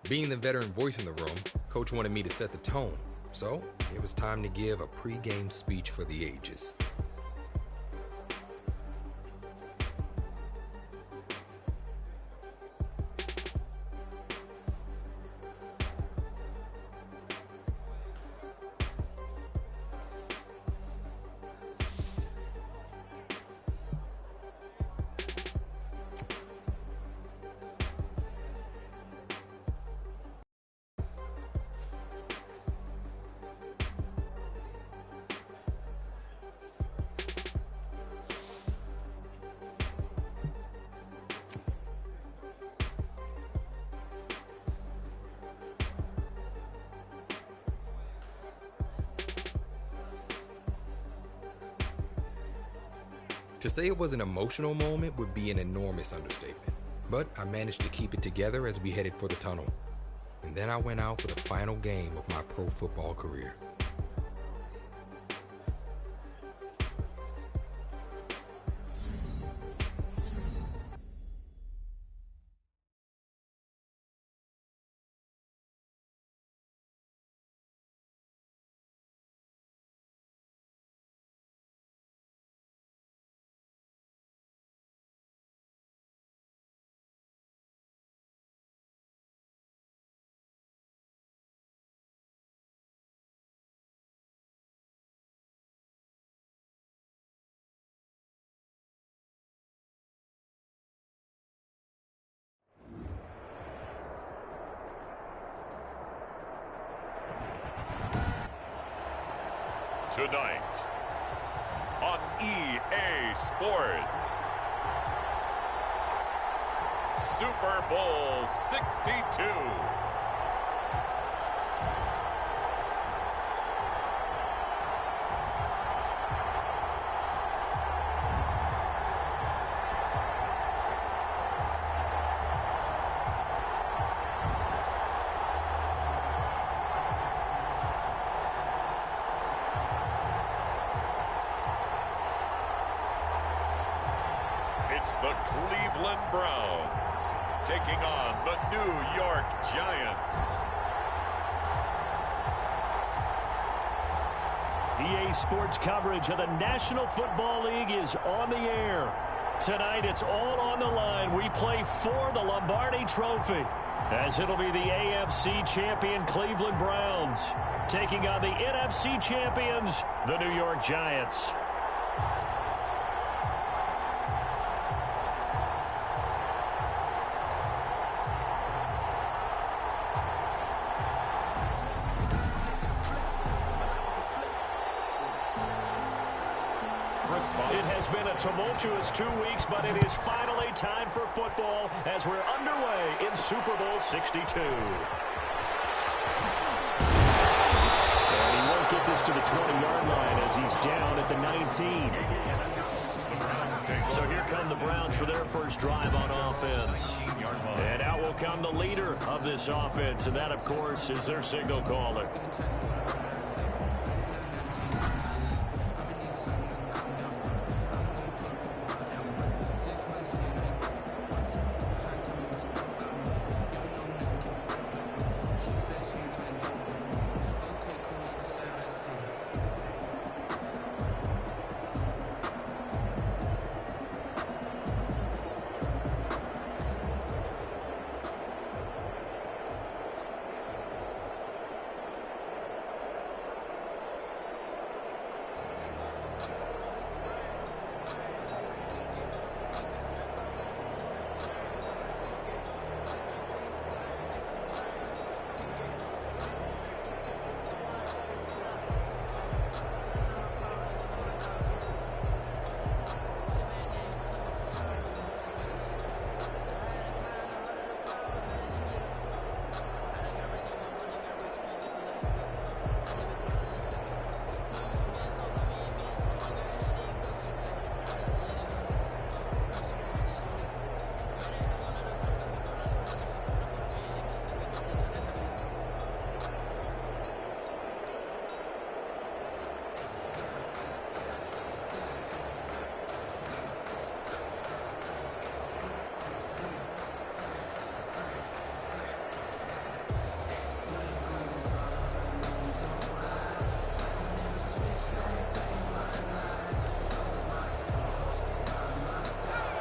Being the veteran voice in the room, Coach wanted me to set the tone, so it was time to give a pre-game speech for the ages. To say it was an emotional moment would be an enormous understatement, but I managed to keep it together as we headed for the tunnel. And then I went out for the final game of my pro football career. Tonight on EA Sports, Super Bowl 62. It's the Cleveland Browns taking on the New York Giants. EA Sports coverage of the National Football League is on the air. Tonight, it's all on the line. We play for the Lombardi Trophy, as it'll be the AFC champion Cleveland Browns taking on the NFC champions, the New York Giants. It has been a tumultuous 2 weeks, but it is finally time for football as we're underway in Super Bowl 62. And he won't get this to the 20-yard line as he's down at the 19. So here come the Browns for their first drive on offense. And out will come the leader of this offense, and that, of course, is their signal caller.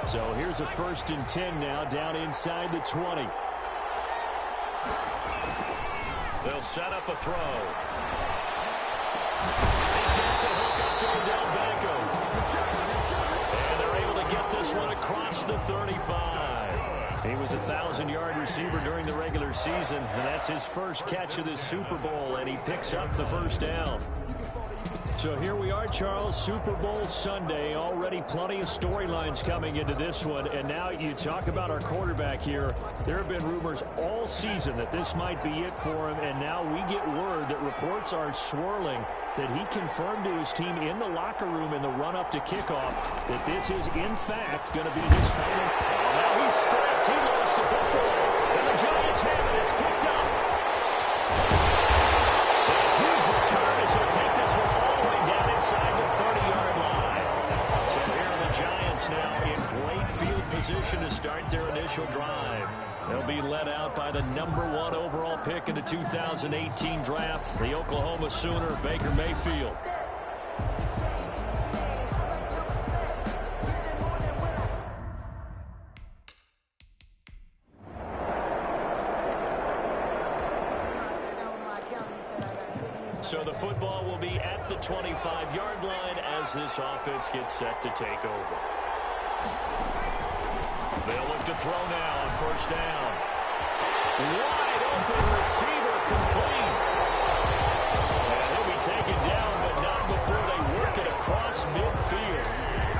So here's a 1st and 10 now, down inside the 20. They'll set up a throw. He's got the hook up to Odell Beckham. And they're able to get this one across the 35. He was a 1,000-yard receiver during the regular season, and that's his first catch of this Super Bowl, and he picks up the 1st down. So here we are, Charles, Super Bowl Sunday. Already plenty of storylines coming into this one. And now you talk about our quarterback here. There have been rumors all season that this might be it for him. And now we get word that reports are swirling that he confirmed to his team in the locker room in the run-up to kickoff that this is, in fact, going to be his final. Now he's strapped. He lost the football. And the Giants have it. It's picked up. A huge return as he'll take this one all the way down inside the 30-yard line. So here are the Giants now in great field position to start their initial drive. They'll be led out by the #1 overall pick in the 2018 draft, the Oklahoma Sooner, Baker Mayfield. So the football will be at the 25-yard line as this offense gets set to take over. They'll look to throw now on 1st down. Wide open receiver complete. And he'll be taken down, but not before they work it across midfield.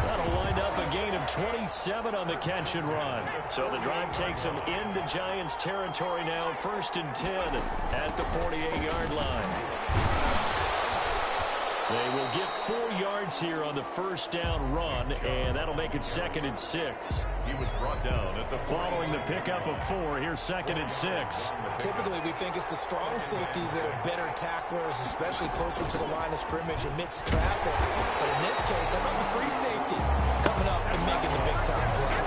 That'll wind up a gain of 27 on the catch and run. So the drive takes them into Giants territory now, 1st and 10 at the 48-yard line. They will get 4 yards here on the 1st down run, and that'll make it 2nd and 6. He was brought down at the Following the pickup of 4, here's 2nd and 6. Typically, we think it's the strong safeties that are better tacklers, especially closer to the line of scrimmage amidst traffic. But in this case, how about the free safety coming up and making the big-time play?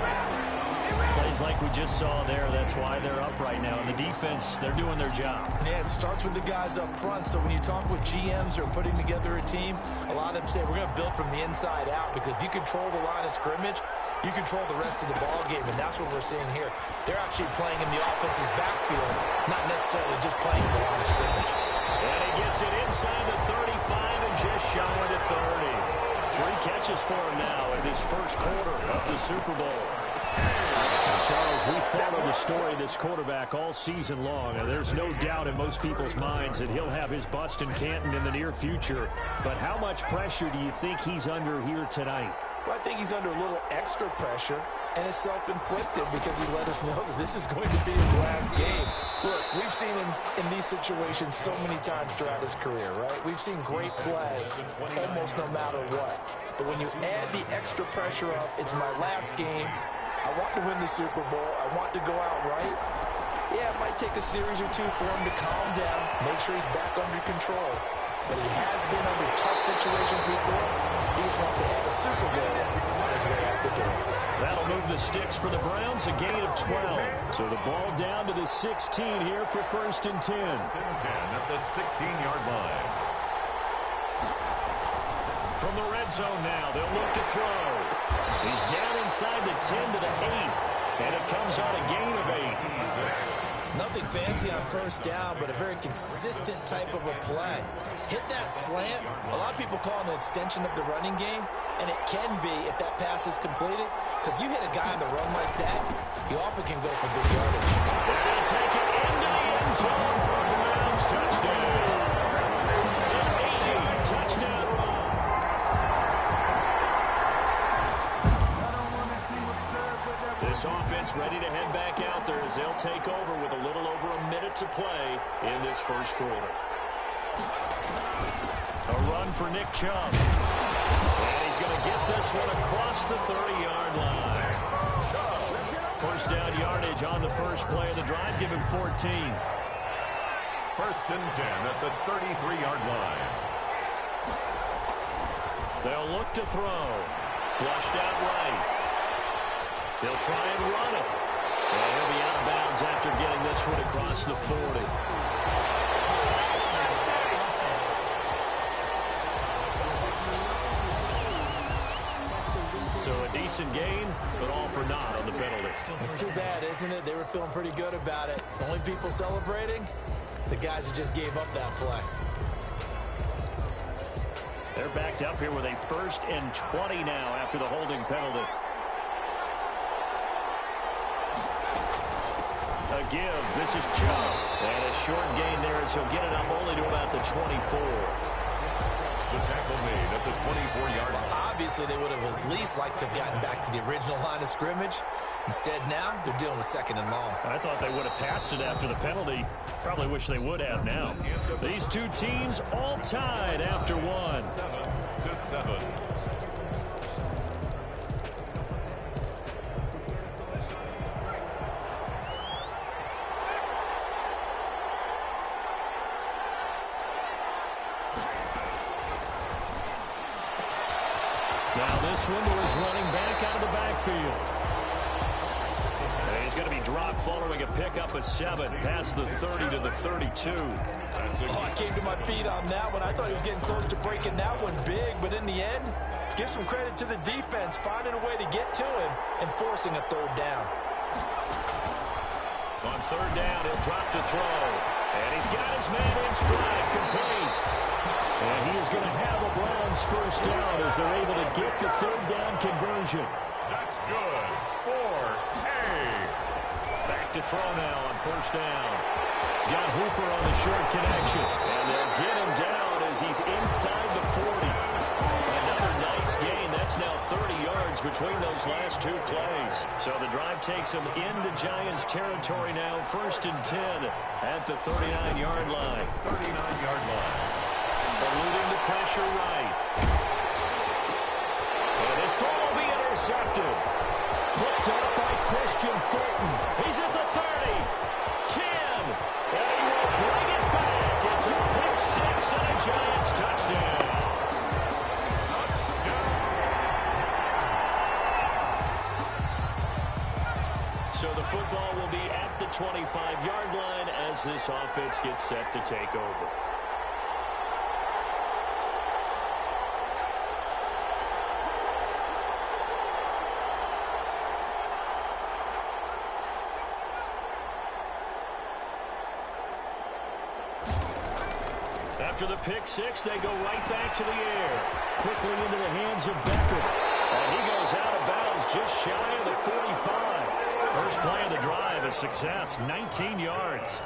Plays like we just saw there, that's why they're up right now. And the defense, they're doing their job. Yeah, it starts with the guys up front. So when you talk with GMs who are putting together a team, a lot of them say we're going to build from the inside out, because if you control the line of scrimmage, you control the rest of the ball game, and that's what we're seeing here. They're actually playing in the offense's backfield, not necessarily just playing in the line of scrimmage. And he gets it inside the 35 and just shy of the 30. 3 catches for him now in this first quarter of the Super Bowl. Charles, we followed the story of this quarterback all season long, and there's no doubt in most people's minds that he'll have his bust in Canton in the near future. But how much pressure do you think he's under here tonight? Well, I think he's under a little extra pressure, and it's self-inflicted because he let us know that this is going to be his last game. Look, we've seen him in these situations so many times throughout his career, right? We've seen great play almost no matter what. But when you add the extra pressure up, it's my last game. I want to win the Super Bowl. I want to go out right. Yeah, it might take a series or 2 for him to calm down, make sure he's back under control. But he has been under tough situations before. He just wants to have a Super Bowl on his way out the door. That'll move the sticks for the Browns, a gain of 12. So the ball down to the 16 here for 1st and 10. 1st and 10 at the 16-yard line. From the red zone now, they'll look to throw. He's down inside the 10 to the 8, and it comes on a gain of 8. Nothing fancy on 1st down, but a very consistent type of a play. Hit that slant. A lot of people call it an extension of the running game, and it can be if that pass is completed, because you hit a guy on the run like that, he often can go for big yardage. They're going to take it into the end zone for a Browns touchdown. An 8-yard touchdown run. This offense ready to head back out there as they'll take over with a little over a minute to play in this first quarter. A run for Nick Chubb. And he's going to get this one across the 30-yard line. 1st down yardage on the first play of the drive. Give him 14. 1st and 10 at the 33-yard line. They'll look to throw. Flushed out right. They'll try and run it. And he'll be out of bounds after getting this one across the 40. So a decent decent gain, but all for naught on the penalty. It's too bad, isn't it? They were feeling pretty good about it. Only people celebrating, the guys who just gave up that play. They're backed up here with a 1st and 20 now after the holding penalty. A give. This is Chubb. And a short gain there as he'll get it up only to about the 24. The tackle made at the 24-yard line. Obviously, they would have at least liked to have gotten back to the original line of scrimmage. Instead, now they're dealing with 2nd and long. I thought they would have passed it after the penalty. Probably wish they would have now. These two teams all tied after one. 7-7. Now this one to his running back out of the backfield. And he's going to be dropped following a pickup of 7 past the 30 to the 32. I came to my feet on that one. I thought he was getting close to breaking that one big, but in the end, give some credit to the defense, finding a way to get to him and forcing a 3rd down. On 3rd down, he'll drop to throw. And he's got his man in stride, complete. And he is going to have a Browns 1st down as they're able to get the 3rd down conversion. That's good for A. Back to throw now on 1st down. He's got Hooper on the short connection. And they'll get him down as he's inside the 40. Another nice gain. That's now 30 yards between those last 2 plays. So the drive takes him into Giants territory now. 1st and 10 at the 39-yard line. 39-yard line. Eluding the pressure right. And this throw will be intercepted. Picked up by Christian Fulton. He's at the 30. 10. And he will bring it back. It's a pick 6 and a Giants touchdown. So the football will be at the 25-yard line as this offense gets set to take over. After the pick 6, they go right back to the air. Quickly into the hands of Becker. And he goes out of bounds just shy of the 45. First play of the drive, a success, 19 yards.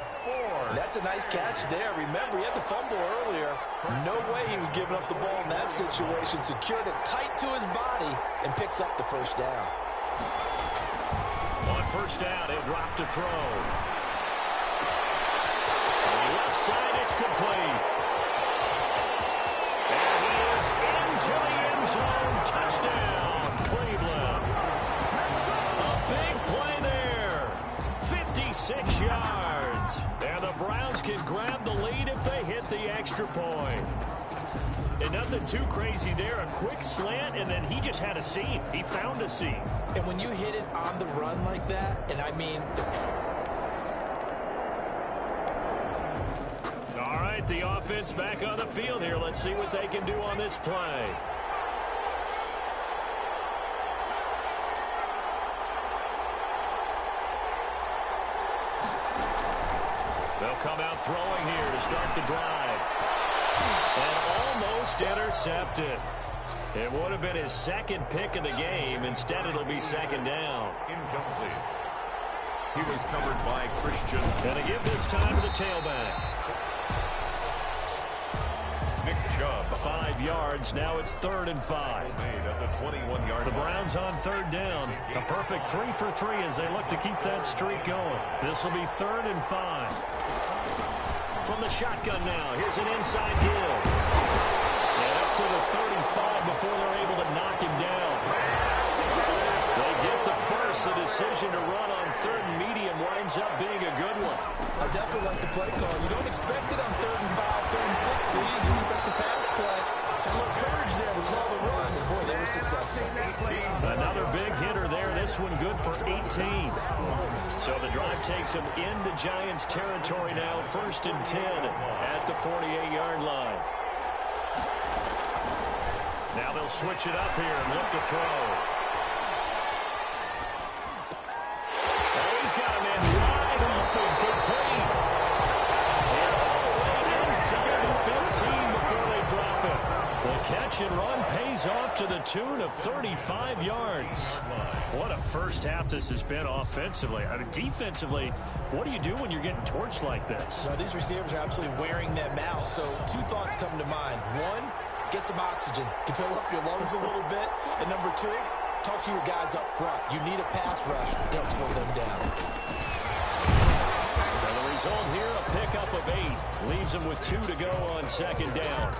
That's a nice catch there. Remember, he had the fumble earlier. No way he was giving up the ball in that situation. Secured it tight to his body and picks up the 1st down. On 1st down, he'll drop to throw. On the left side, it's complete. And he is into the end zone. Touchdown, Cleveland. A big play there. 56 yards. And the Browns can grab the lead if they hit the extra point. And nothing too crazy there. A quick slant, and then he just had a seam. He found a seam. And when you hit it on the run like that, and I mean... All right, the offense back on the field here. Let's see what they can do on this play. They'll come out throwing here to start the drive. And almost intercepted. It would have been his 2nd pick of the game. Instead, it'll be 2nd down. Incomplete. He was covered by Christian. And they give this time to the tailback. Nick Chubb. 5 yards. Now it's 3rd and 5. Made at the 21-yard The line. Browns on 3rd down. A perfect 3 for 3 as they look to keep that streak going. This will be 3rd and 5. From the shotgun now. Here's an inside give. And up to the 35 before they're able to knock him down. They get the first. The decision to run on 3rd and medium winds up being a good one. I definitely like the play call. You don't expect it on 3rd and 5, 3rd and 6, do you? You expect the pass play. Had a little courage there to call the run. And boy, they were successful. Another big hitter there. This one good for 18. So the drive takes them into Giants territory now. 1st and 10 at the 48-yard line. Now they'll switch it up here and look to throw. play-action run pays off to the tune of 35 yards. What a first half this has been offensively. I mean, defensively, what do you do when you're getting torched like this? Now, these receivers are absolutely wearing them out. So two thoughts come to mind. One, get some oxygen to fill up your lungs a little bit. And number two, talk to your guys up front. You need a pass rush to help slow them down. And the result here, a pickup of 8. Leaves them with 2 to go on second down.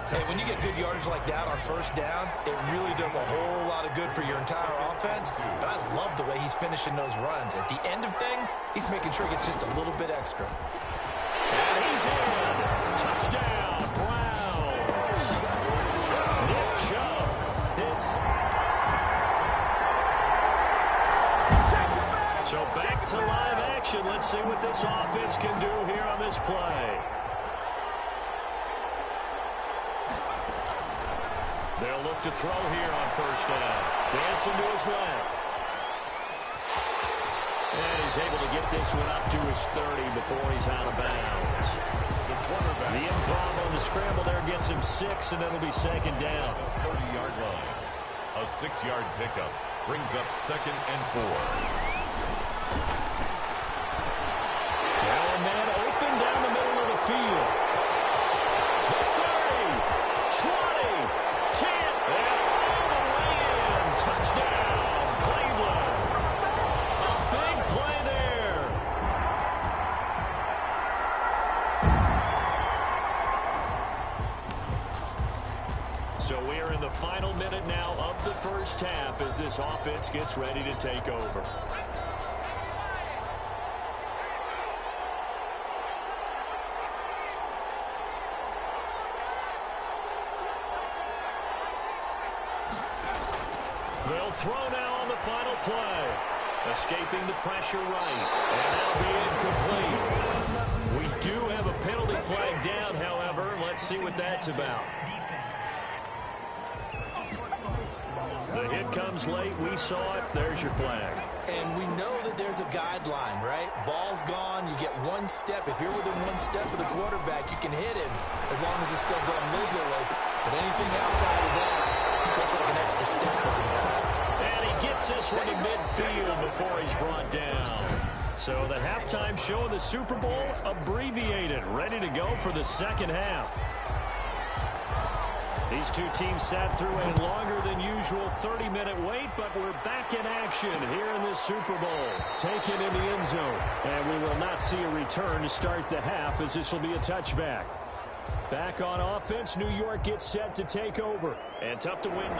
Hey, when you get good yardage like that on first down, it really does a whole lot of good for your entire offense. But I love the way he's finishing those runs. At the end of things, he's making sure he gets just a little bit extra. And he's in. Touchdown, Browns. Nick Chubb. So back to live action. Let's see what this offense can do here on this play. They'll look to throw here on first down. Dancing to his left. And he's able to get this one up to his 30 before he's out of bounds. The improv on the scramble there gets him 6, and it'll be second down. 30-yard line. A 6-yard pickup brings up 2nd and 4. Now a man open down the middle of the field. The 30, 20, 10, and all the way in. Touchdown, Cleveland. A big play there. So we are in the final minute now of the first half as this offense gets ready to take over. They'll throw now on the final play. Escaping the pressure right. And that'll be incomplete. We do have a penalty flag down, however. Let's see what that's about. The hit comes late. We saw it. There's your flag. And we know that there's a guideline, right? Ball's gone. You get one step. If you're within one step of the quarterback, you can hit him as long as it's still done legally. But anything outside of that, looks like an extra step was involved. And he gets this one to midfield before he's brought down. So the halftime show of the Super Bowl abbreviated, ready to go for the second half. These two teams sat through a longer than usual 30-minute wait, but we're back in action here in the Super Bowl. Taken in the end zone, and we will not see a return to start the half as this will be a touchback. Back on offense, New York gets set to take over. And tough to win.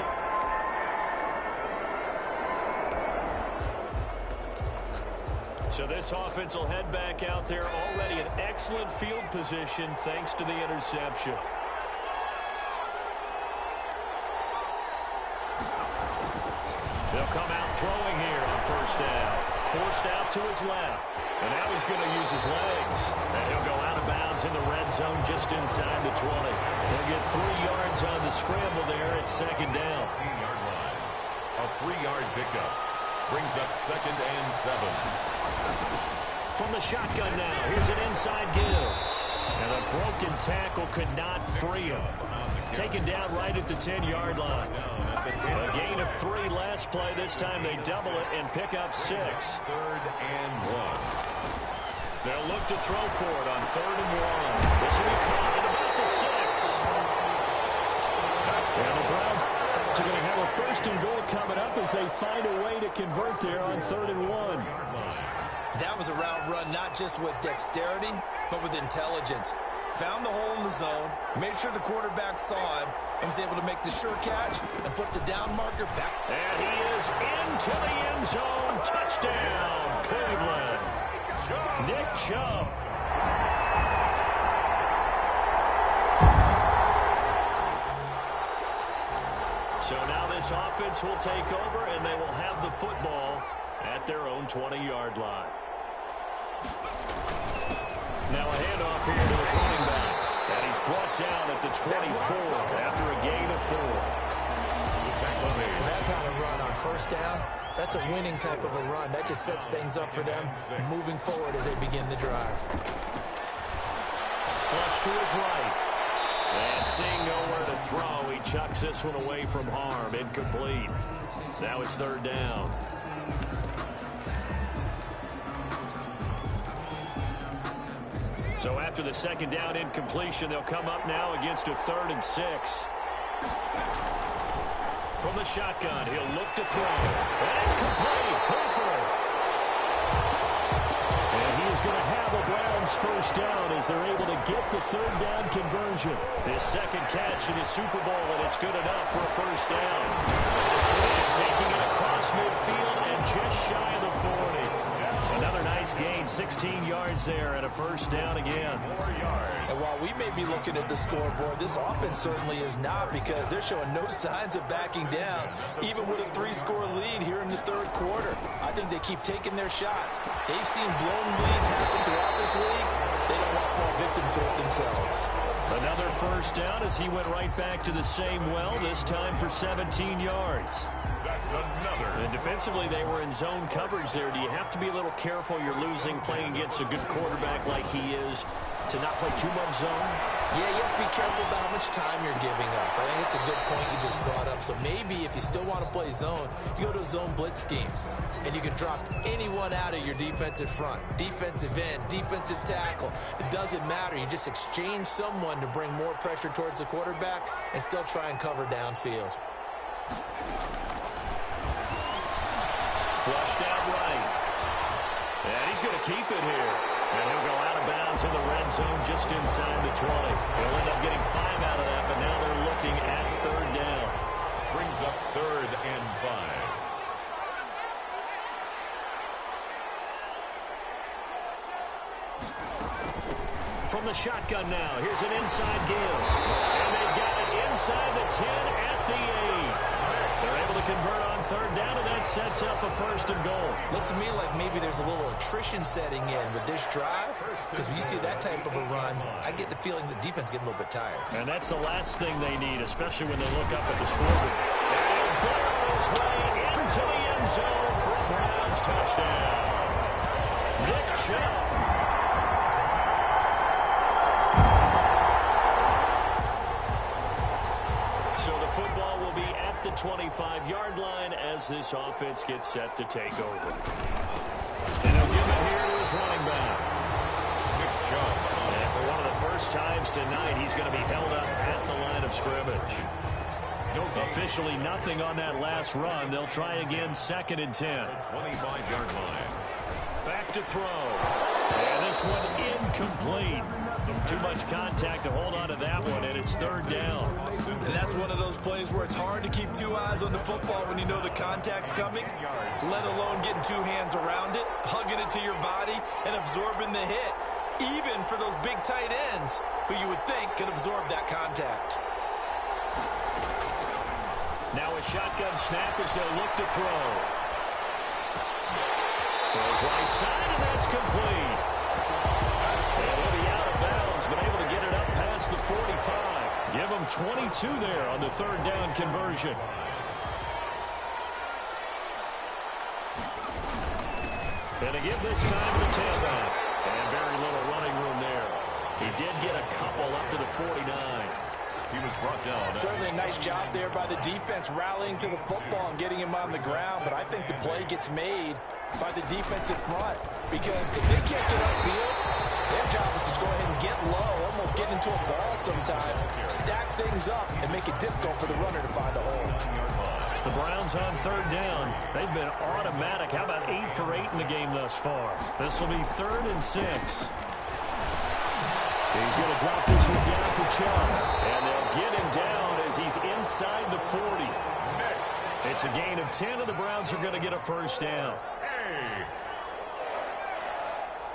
So this offense will head back out there, already in excellent field position thanks to the interception. They'll come out throwing here on first down. Forced out to his left. And now he's going to use his legs. And he'll go out of bounds in the red zone just inside the 20. He'll get 3 yards on the scramble there at second down. 15-yard line. A 3-yard pickup brings up 2nd and 7. From the shotgun now, here's an inside give. And a broken tackle could not free him. Taken down right at the 10-yard line. A gain of 3 last play. This time they double it and pick up 6. 3rd and 1. They'll look to throw for it on 3rd and 1. This will be caught at about the 6. And the Browns are going to have a 1st and goal coming up as they find a way to convert there on 3rd and 1. That was a route run not just with dexterity, but with intelligence. Found the hole in the zone, made sure the quarterback saw him, and was able to make the sure catch and put the down marker back. And he is into the end zone. Touchdown, Cleveland. Nick Chubb. So now this offense will take over, and they will have the football at their own 20-yard line. Now a handoff here to his running back. And he's brought down at the 24 after a gain of 4. That kind of run on first down, that's a winning type of a run. That just sets things up for them moving forward as they begin the drive. Flush to his right. And seeing nowhere to throw, he chucks this one away from harm. Incomplete. Now it's third down. So after the second down incompletion, they'll come up now against a 3rd and 6. From the shotgun, he'll look to throw. That's complete. Hooper. And he is going to have a Browns first down as they're able to get the 3rd down conversion. His second catch in the Super Bowl, and it's good enough for a first down. And taking it across midfield and just shy of the 40. Another nice gain, 16 yards there and a first down again. 4 yards. And while we may be looking at the scoreboard, this offense certainly is not, because they're showing no signs of backing down, even with a 3-score lead here in the 3rd quarter. I think they keep taking their shots. They've seen blown leads happen throughout this league. They don't want to fall victim to it themselves. Another first down as he went right back to the same well, this time for 17 yards. That's another. And defensively, they were in zone coverage there. Do you have to be a little careful? You're losing playing against a good quarterback like he is to not play too much zone? Yeah, you have to be careful about how much time you're giving up. I think it's a good point you just brought up. So maybe if you still want to play zone, you go to a zone blitz scheme. And you can drop anyone out of your defensive front. Defensive end, defensive tackle. It doesn't matter. You just exchange someone to bring more pressure towards the quarterback and still try and cover downfield. Flushed out right. And he's going to keep it here. And he'll go out of bounds in the red zone just inside the 20. He'll end up getting 5 out of that, but now they're looking at 3rd down. Brings up 3rd and 5. From the shotgun now, here's an inside give. And they've got it inside the 10 at the 8. They're able to convert on 3rd down, and that sets up a 1st and goal. Looks to me like maybe there's a little attrition setting in with this drive, because when you see that type of a run, I get the feeling the defense getting a little bit tired. And that's the last thing they need, especially when they look up at the scoreboard. And barrel his way into the end zone for a Browns touchdown. Nick Chubb. So the football will be at the 25-yard line as this offense gets set to take over. And he'll give it here to his running back. Nick Chubb. And for one of the first times tonight, he's going to be held up at the line of scrimmage. Officially nothing on that last run. They'll try again, 2nd and 10. 25-yard line. Back to throw. And this one incomplete. Too much contact to hold on to that one, and it's 3rd down. And that's one of those plays where it's hard to keep 2 eyes on the football when you know the contact's coming, let alone getting 2 hands around it, hugging it to your body, and absorbing the hit, even for those big tight ends who you would think can absorb that contact. Now a shotgun snap as they'll look to throw. Throws right side, and that's complete. And he'll be out of bounds, but able to get it up past the 45. Give them 22 there on the 3rd down conversion. And again this time to the tailback. And very little running room there. He did get a couple up to the 49. He was brought down. Certainly a nice job there by the defense rallying to the football and getting him on the ground, but I think the play gets made by the defensive front, because if they can't get upfield, their job is to go ahead and get low, almost get into a ball sometimes, stack things up, and make it difficult for the runner to find a hole. The Browns on 3rd down. They've been automatic. How about 8 for 8 in the game thus far? This will be 3rd and 6. He's going to drop this one down for Chubb. And they'll get him down as he's inside the 40. It's a gain of 10, and the Browns are going to get a first down. Hey.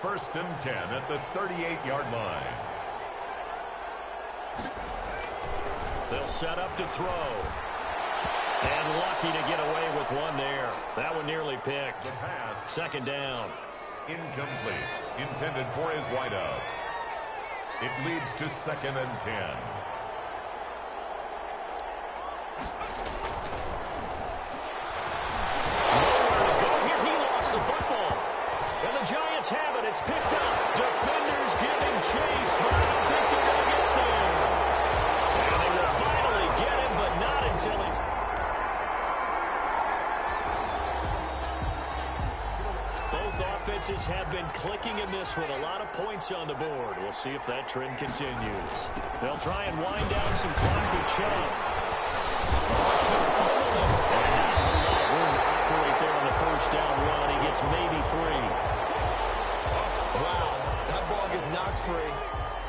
1st and 10 at the 38-yard line. They'll set up to throw. And lucky to get away with one there. That one nearly picked. The pass. 2nd down. Incomplete. Intended for his wideout. It leads to 2nd and 10. Nowhere to go here. He lost the football. And the Giants have it. It's picked up. Defenders giving chase, but I don't think they're going to get there. clicking in this one. A lot of points on the board. We'll see if that trend continues. They'll try and wind down some clock with Chubb. And not a lot of room to operate there on the first down run. He gets maybe 3. Wow, that ball gets knocked free,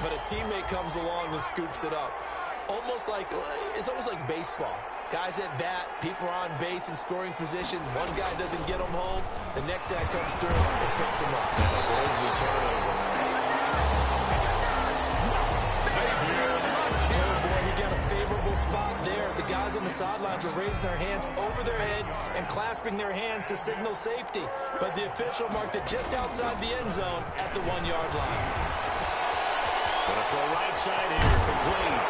but a teammate comes along and scoops it up. It's almost like baseball. Guys at bat, people are on base in scoring position. One guy doesn't get them home. The next guy comes through and picks him up. It's like a lazy turnover. Oh, boy, he got a favorable spot there. The guys on the sidelines are raising their hands over their head and clasping their hands to signal safety. But the official marked it just outside the end zone at the 1-yard line. Gonna throw right side here, complete.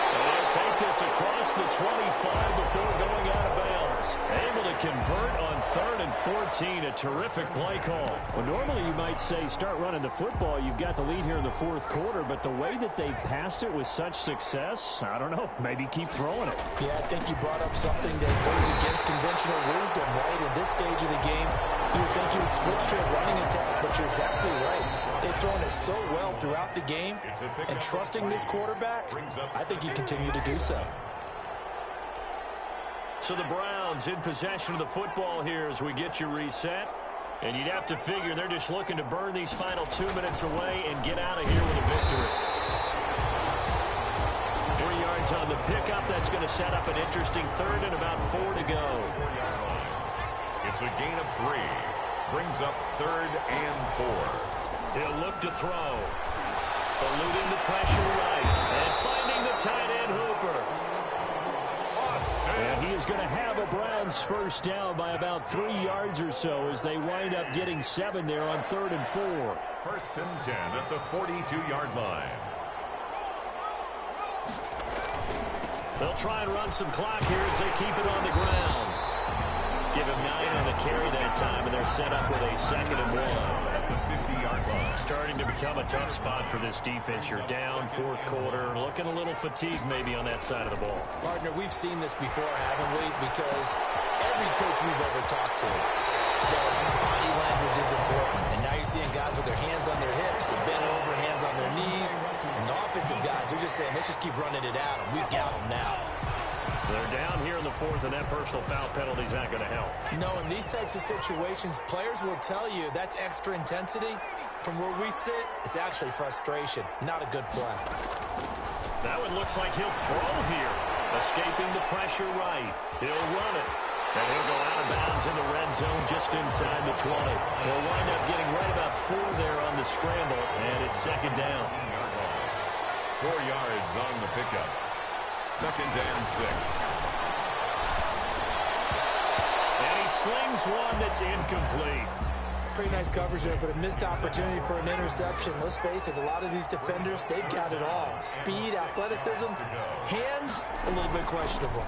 And they'll take this across the 25 before going out of bounds. Able to convert on 3rd and 14. A terrific play call. Well, normally you might say start running the football. You've got the lead here in the 4th quarter, but the way that they've passed it with such success, I don't know, maybe keep throwing it. Yeah, I think you brought up something that goes against conventional wisdom, right? At this stage of the game, you would think you would switch to a running attack, but you're exactly right. They've thrown it so well throughout the game, and trusting this quarterback, I think you continue to do so. So the Browns in possession of the football here as we get you reset. And you'd have to figure they're just looking to burn these final 2 minutes away and get out of here with a victory. 3 yards on the pickup. That's going to set up an interesting 3rd and about 4 to go. It's a gain of 3. Brings up 3rd and 4. He'll look to throw. Eluding the pressure right. And finding the tight end Hooper. And he is going to have a Browns first down by about 3 yards or so as they wind up getting 7 there on 3rd and 4. 1st and 10 at the 42-yard line. They'll try and run some clock here as they keep it on the ground. Give him 9 on the carry that time, and they're set up with a 2nd and 1. At the 50-yard line. Starting to become a tough spot for this defense. You're down 4th quarter, looking a little fatigued maybe on that side of the ball. Partner, we've seen this before, haven't we? Because every coach we've ever talked to says body language is important. And now you're seeing guys with their hands on their hips, they're bent over, hands on their knees. And the offensive guys, they're just saying, let's just keep running it at them. We've got them now. They're down here in the 4th, and that personal foul penalty is not going to help. No, in these types of situations, players will tell you that's extra intensity. From where we sit, it's actually frustration. Not a good play. That one looks like he'll throw here. Escaping the pressure right. He'll run it. And he'll go out of bounds in the red zone just inside the 20. He'll wind up getting right about 4 there on the scramble, and it's 2nd down. 4 yards on the pickup. 2nd and 6. And he slings one that's incomplete. Pretty nice coverage there, but a missed opportunity for an interception. Let's face it, a lot of these defenders, they've got it all. Speed, athleticism, hands, a little bit questionable.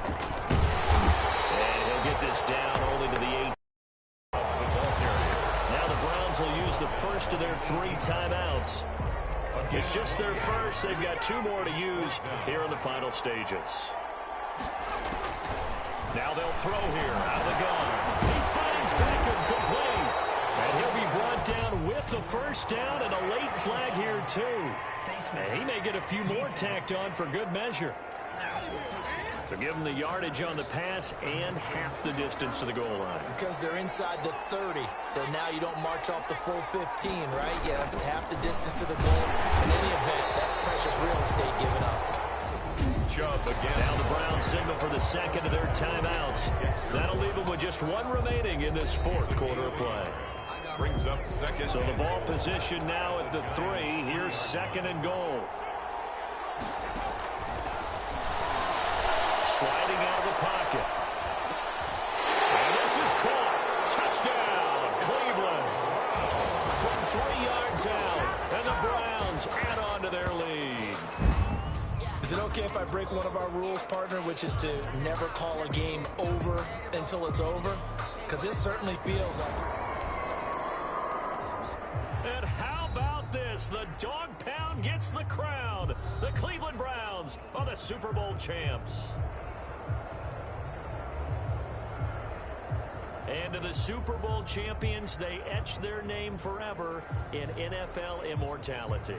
And he'll get this down only to the 8. Now the Browns will use the first of their 3 timeouts. It's just their first. They've got 2 more to use here in the final stages. Now they'll throw here out of the gun. He finds Beckham complete. And he'll be brought down with the first down and a late flag here, too. And he may get a few more tacked on for good measure. So give them the yardage on the pass and half the distance to the goal line. Because they're inside the 30, so now you don't march off the full 15, right? You have half the distance to the goal. In any event, that's precious real estate given up. Chubb again. Now the Browns signal for the 2nd of their timeouts. That'll leave them with just 1 remaining in this 4th quarter of play. Brings up 2nd. So the ball position now at the 3. Here's 2nd and goal. Sliding out of the pocket. And this is caught. Touchdown, Cleveland. From 3 yards out. And the Browns add on to their lead. Is it okay if I break one of our rules, partner, which is to never call a game over until it's over? Because this certainly feels like... And how about this? The dog pound gets the crown. The Cleveland Browns are the Super Bowl champs. And to the Super Bowl champions, they etch their name forever in NFL immortality.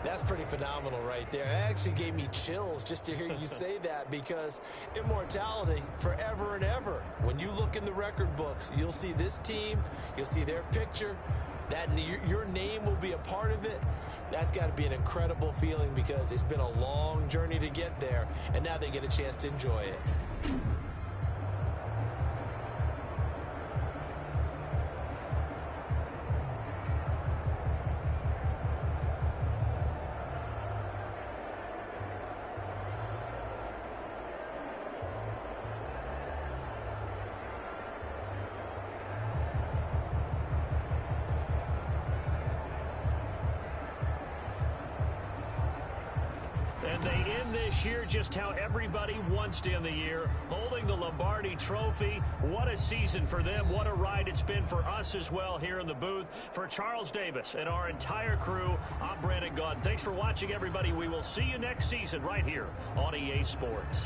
That's pretty phenomenal right there. It actually gave me chills just to hear you say that, because immortality forever and ever. When you look in the record books, you'll see this team, you'll see their picture, that your name will be a part of it. That's got to be an incredible feeling, because it's been a long journey to get there, and now they get a chance to enjoy it. And they end this year just how everybody wants to end the year, holding the Lombardi Trophy. What a season for them. What a ride it's been for us as well here in the booth. For Charles Davis and our entire crew, I'm Brandon Gaudin. Thanks for watching, everybody. We will see you next season right here on EA Sports.